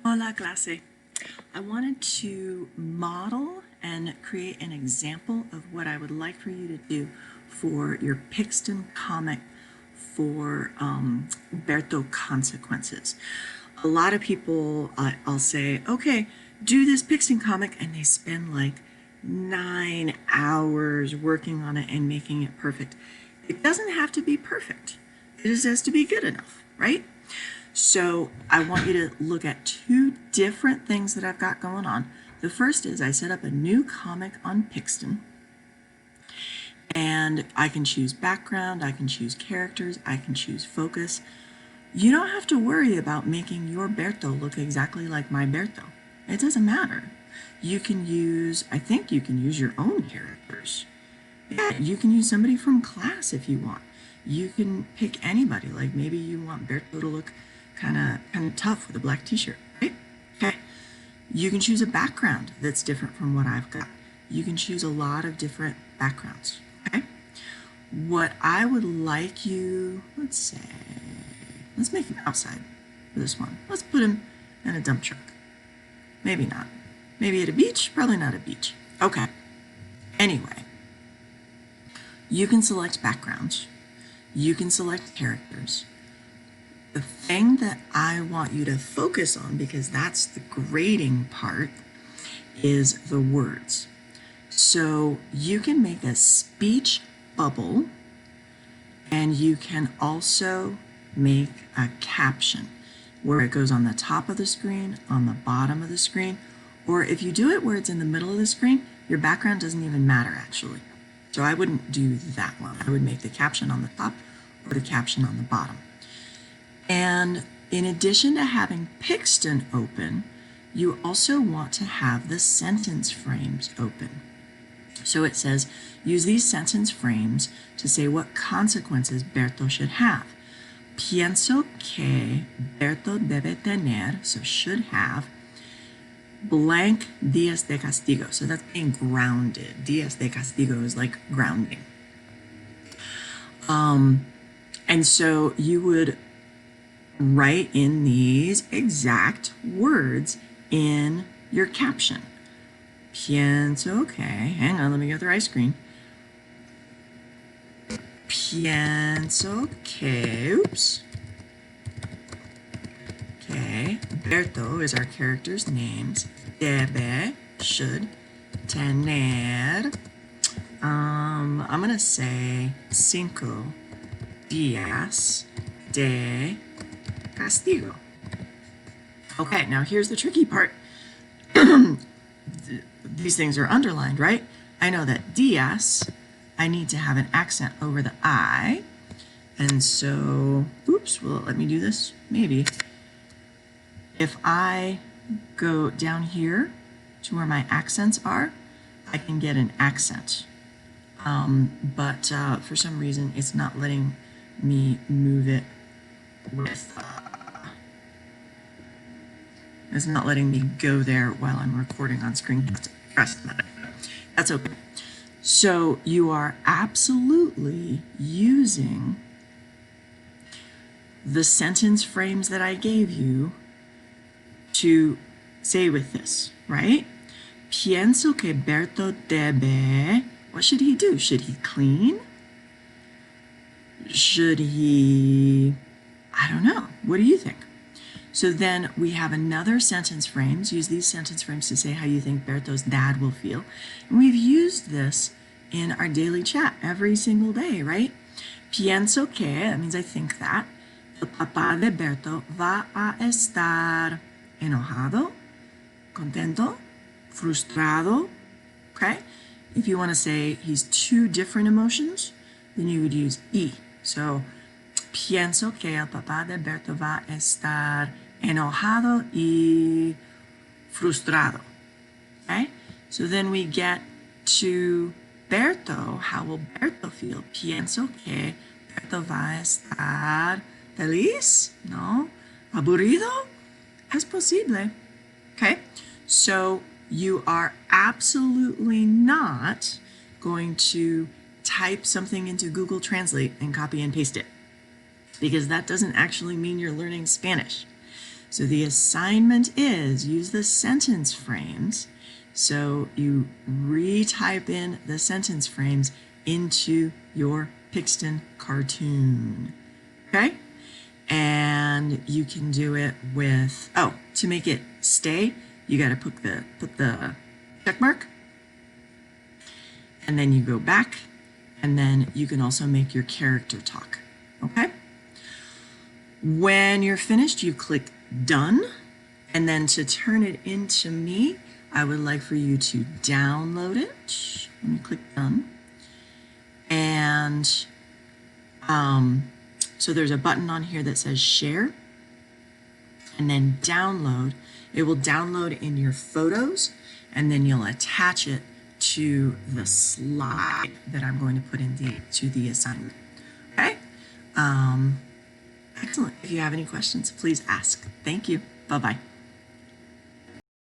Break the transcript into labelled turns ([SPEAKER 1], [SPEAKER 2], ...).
[SPEAKER 1] Hola clase. I wanted to model and create an example of what I would like for you to do for your Pixton comic for Berto consequences. A lot of people, I'll say, okay, do this Pixton comic, and they spend like 9 hours working on it and making it perfect. It doesn't have to be perfect. It just has to be good enough, right? So I want you to look at two different things that I've got going on. The first is I set up a new comic on Pixton, and I can choose background, I can choose characters, I can choose focus. You don't have to worry about making your Berto look exactly like my Berto. It doesn't matter. You can use, I think you can use your own characters. Yeah, you can use somebody from class if you want. You can pick anybody, like maybe you want Berto to look kind of tough with a black t-shirt, right? Okay. You can choose a background that's different from what I've got. You can choose a lot of different backgrounds, okay? What I would like you, let's make him outside for this one. Let's put him in a dump truck. Maybe not. Maybe at a beach, probably not a beach. Okay. Anyway, you can select backgrounds. You can select characters. The thing that I want you to focus on, because that's the grading part, is the words. So you can make a speech bubble, and you can also make a caption where it goes on the top of the screen, on the bottom of the screen, or if you do it where it's in the middle of the screen, your background doesn't even matter actually. So I wouldn't do that one. I would make the caption on the top or the caption on the bottom. And in addition to having Pixton open, you also want to have the sentence frames open. So it says, use these sentence frames to say what consequences Berto should have. Pienso que Berto debe tener, so should have, blank días de castigo. So that's being grounded. Días de castigo is like grounding. And so you would write in these exact words in your caption. Pienso que, hang on, let me get the right screen. Pienso que, oops. Okay, Berto is our character's names. Debe, should. Tener, I'm gonna say 5 días de castigo. Okay, now here's the tricky part. These things are underlined, right? I know that días, I need to have an accent over the I. And so, oops, will it let me do this? Maybe. If I go down here to where my accents are, I can get an accent. But for some reason, it's not letting me move it with, it's not letting me go there while I'm recording on screen. That's okay. So you are absolutely using the sentence frames that I gave you to say with this, right? Pienso que Berto debe, what should he do? Should he clean? Should he, I don't know. What do you think? So then we have another sentence frames. Use these sentence frames to say how you think Berto's dad will feel. And we've used this in our daily chat every single day, right? Pienso que, that means I think that, el papá de Berto va a estar enojado, contento, frustrado, okay? If you want to say he's two different emotions, then you would use y. So, pienso que el papá de Berto va a estar enojado y frustrado. Okay? So then we get to Berto. How will Berto feel? Pienso que Berto va a estar feliz, ¿no? Aburrido? Es posible. Okay? So you are absolutely not going to type something into Google Translate and copy and paste it, because that doesn't actually mean you're learning Spanish. So the assignment is use the sentence frames. So you retype in the sentence frames into your Pixton cartoon. Okay? And you can do it with, to make it stay, you got to put the check mark, and then you go back, and then you can also make your character talk. Okay? When you're finished, you click done, and then to turn it into me, I would like for you to download it. Let me click done. And so there's a button on here that says share, and then download. It will download in your photos, and then you'll attach it to the slide that I'm going to put into the assignment. Okay? Excellent. If you have any questions, please ask. Thank you. Bye-bye.